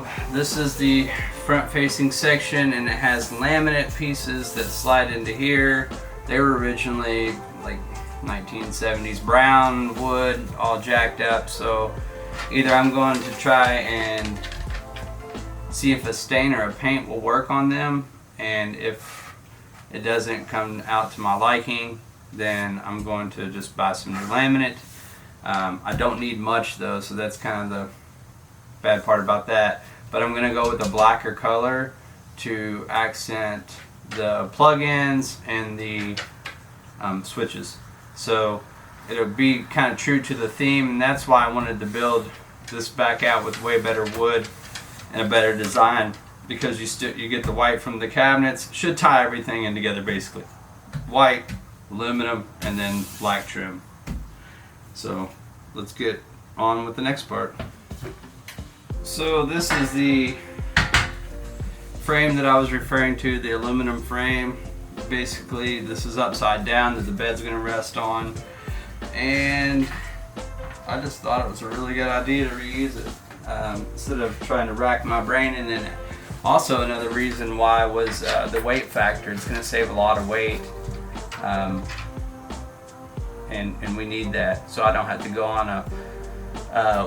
So this is the front facing section, and it has laminate pieces that slide into here. They were originally like 1970s brown wood, all jacked up. So either I'm going to try and see if a stain or a paint will work on them, and if it doesn't come out to my liking, then I'm going to just buy some new laminate. I don't need much though, so that's kind of the bad part about that. But I'm going to go with a blacker color to accent the plug-ins and the switches. So it'll be kind of true to the theme, and that's why I wanted to build this back out with way better wood and a better design, because you get the white from the cabinets. Should tie everything in together basically. White, aluminum, and then black trim. So let's get on with the next part. So this is the frame that I was referring to, the aluminum frame. Basically this is upside down that the bed's going to rest on, and I just thought it was a really good idea to reuse it instead of trying to rack my brain. And then also another reason why was the weight factor. It's going to save a lot of weight, and we need that, so I don't have to go on a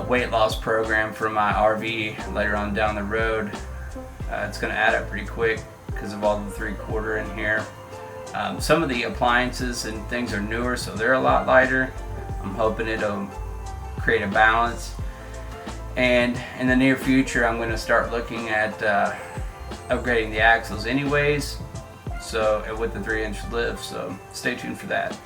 weight loss program for my RV later on down the road. It's going to add up pretty quick because of all the 3/4 in here. Some of the appliances and things are newer, so they're a lot lighter. I'm hoping it'll create a balance. And in the near future, I'm going to start looking at upgrading the axles anyways, so with the 3-inch lift, so stay tuned for that.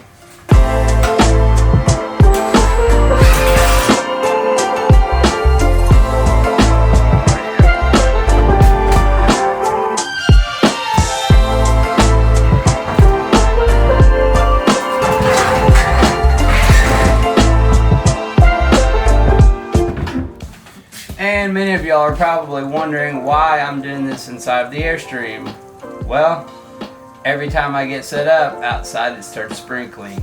And many of y'all are probably wondering why I'm doing this inside of the Airstream. Well, every time I get set up outside, it starts sprinkling.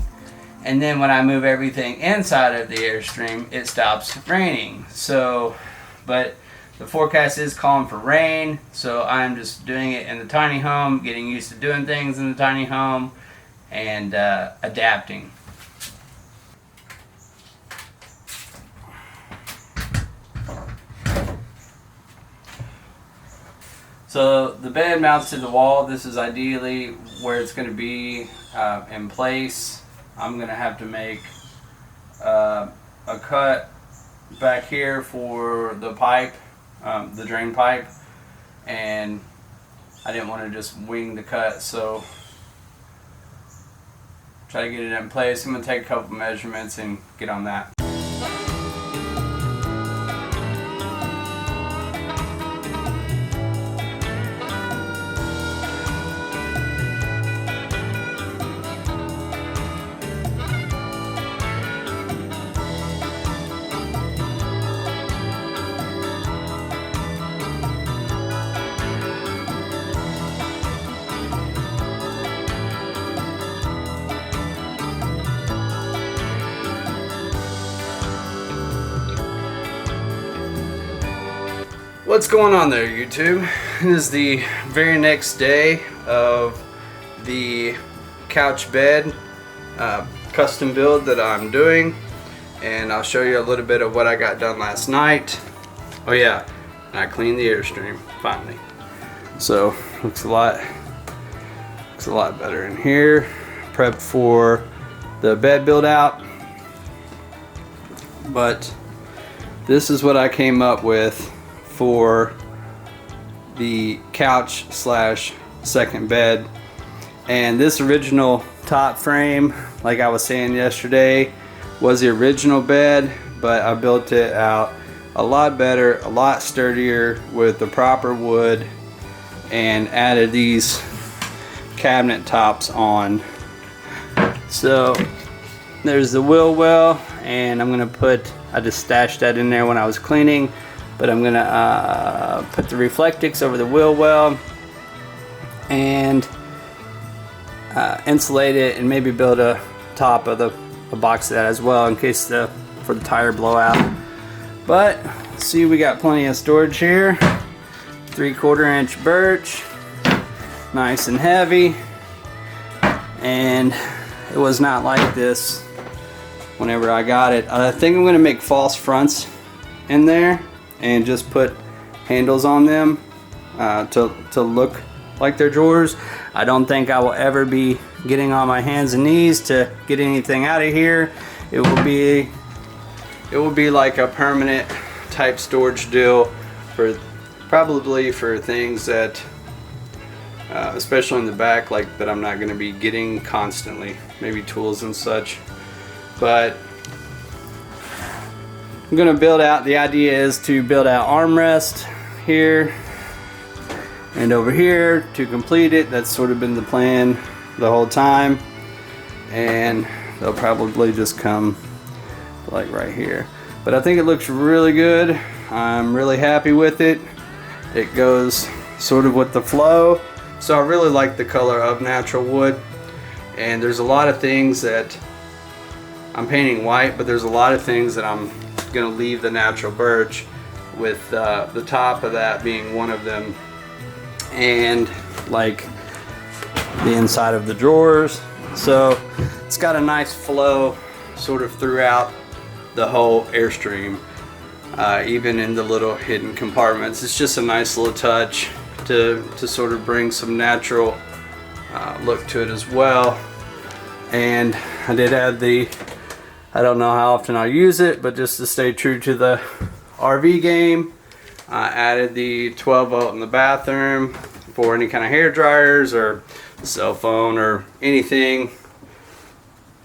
And then when I move everything inside of the Airstream, it stops raining. So, but the forecast is calling for rain, so I'm just doing it in the tiny home, getting used to doing things in the tiny home, and adapting. So the bed mounts to the wall. This is ideally where it's going to be in place. I'm going to have to make a cut back here for the pipe, the drain pipe, and I didn't want to just wing the cut, so try to get it in place. I'm going to take a couple measurements and get on that. What's going on there, YouTube? It is the very next day of the couch bed custom build that I'm doing, and I'll show you a little bit of what I got done last night. Oh yeah, and I cleaned the Airstream finally, so looks a lot better in here. Prepped for the bed build out, but this is what I came up with for the couch slash second bed. And this original top frame, like I was saying yesterday, was the original bed, but I built it out a lot better, a lot sturdier with the proper wood, and added these cabinet tops on. So there's the wheel well, and I'm gonna put, I just stashed that in there when I was cleaning, but I'm gonna put the Reflectix over the wheel well and insulate it, and maybe build a top of a box of that as well in case for the tire blowout. But see, we got plenty of storage here. 3/4 inch birch, nice and heavy, and it was not like this whenever I got it. I think I'm going to make false fronts in there and just put handles on them to look like they're drawers. I don't think I will ever be getting on my hands and knees to get anything out of here. It will be like a permanent type storage deal for probably for things that especially in the back, like that I'm not going to be getting constantly, maybe tools and such. But I'm going to build out, the idea is to build out armrest here and over here to complete it. That's sort of been the plan the whole time, and they'll probably just come like right here. But I think it looks really good. I'm really happy with it. It goes sort of with the flow. So I really like the color of natural wood, and there's a lot of things that I'm painting white, but there's a lot of things that I'm gonna leave the natural birch, with the top of that being one of them, and like the inside of the drawers. So it's got a nice flow sort of throughout the whole Airstream, even in the little hidden compartments. It's just a nice little touch to sort of bring some natural look to it as well. And I did add the, I don't know how often I'll use it, but just to stay true to the RV game, I added the 12 volt in the bathroom for any kind of hair dryers or cell phone or anything,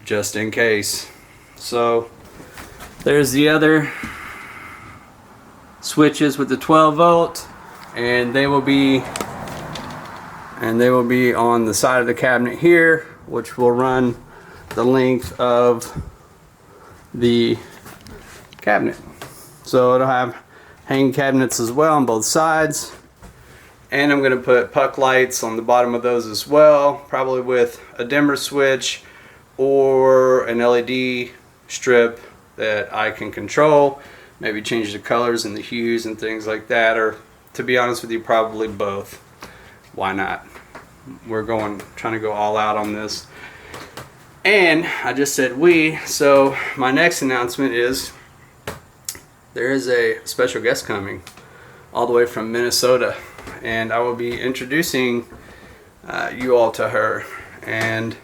just in case. So there's the other switches with the 12 volt, and they will be on the side of the cabinet here, which will run the length of the cabinet. So it'll have hanging cabinets as well on both sides, and I'm going to put puck lights on the bottom of those as well, probably with a dimmer switch or an LED strip that I can control, maybe change the colors and the hues and things like that, or to be honest with you, probably both. Why not? We're trying to go all out on this. And I just said we, so my next announcement is there is a special guest coming all the way from Minnesota, and I will be introducing you all to her, and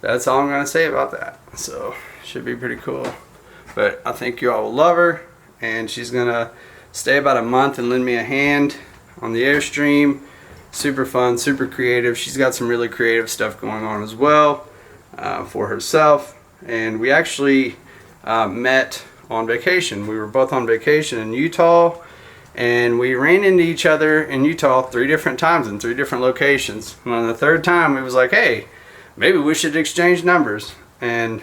that's all I'm going to say about that. So should be pretty cool. But I think you all will love her, and she's going to stay about a month and lend me a hand on the Airstream. Super fun, super creative. She's got some really creative stuff going on as well for herself. And we actually met on vacation. We were both on vacation in Utah, and we ran into each other in Utah 3 different times in 3 different locations. And on the 3rd time, we was like, hey, maybe we should exchange numbers. And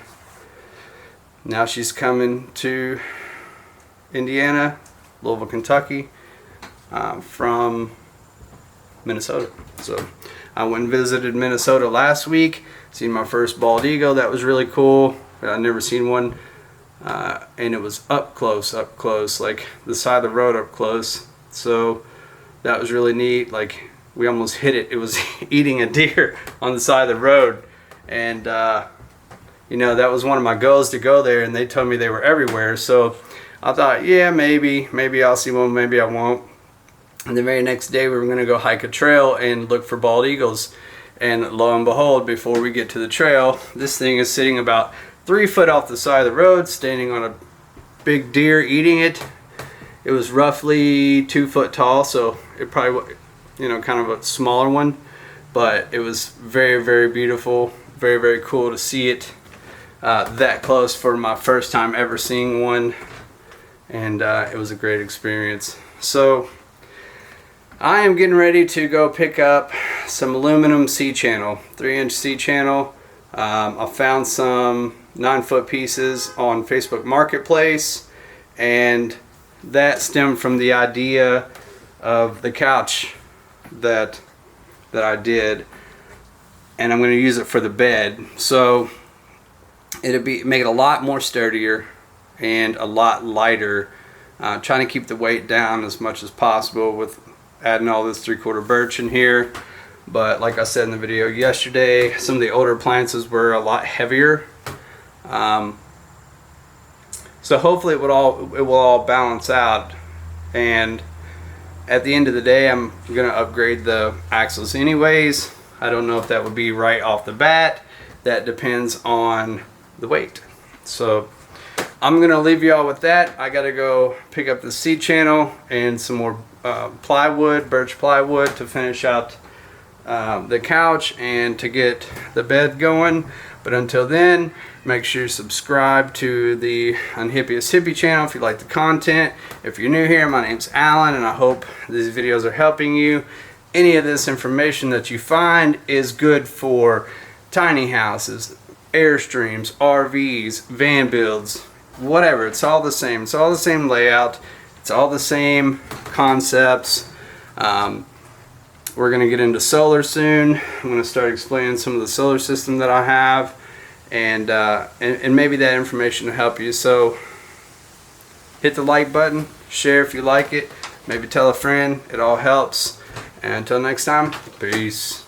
now she's coming to Indiana, Louisville, Kentucky, from Minnesota. So I went and visited Minnesota last week, seen my first bald eagle. That was really cool. I'd never seen one, and it was up close, like the side of the road up close. So that was really neat. Like, we almost hit it. It was eating a deer on the side of the road, and you know, that was one of my goals to go there, and they told me they were everywhere. So I thought, yeah, maybe I'll see one, maybe I won't. And the very next day we were going to go hike a trail and look for bald eagles. And lo and behold, before we get to the trail, this thing is sitting about 3 foot off the side of the road, standing on a big deer eating it. It was roughly 2 foot tall, so it probably, you know, kind of a smaller one. But it was very, very beautiful, very, very cool to see it that close for my first time ever seeing one. And it was a great experience. So I am getting ready to go pick up some aluminum C-channel, 3-inch C-channel. I found some 9-foot pieces on Facebook Marketplace, and that stemmed from the idea of the couch that I did, and I'm going to use it for the bed. So it'll make it a lot more sturdier and a lot lighter Trying to keep the weight down as much as possible with adding all this 3/4 birch in here. But like I said in the video yesterday, some of the older appliances were a lot heavier. So hopefully it will all balance out, and at the end of the day I'm gonna upgrade the axles anyways. I don't know if that would be right off the bat. That depends on the weight. So I'm gonna leave y'all with that. I gotta go pick up the C channel and some more plywood, birch plywood, to finish out the couch and to get the bed going. But until then, make sure you subscribe to the Unhippiest Hippie channel if you like the content. If you're new here, my name's Alan, and I hope these videos are helping you. Any of this information that you find is good for tiny houses, Airstreams, RVs, van builds, whatever. It's all the same. It's all the same layout. It's all the same concepts. We're going to get into solar soon. I'm going to start explaining some of the solar system that I have, and maybe that information will help you. So hit the like button, share if you like it, maybe tell a friend. It all helps. And until next time, peace.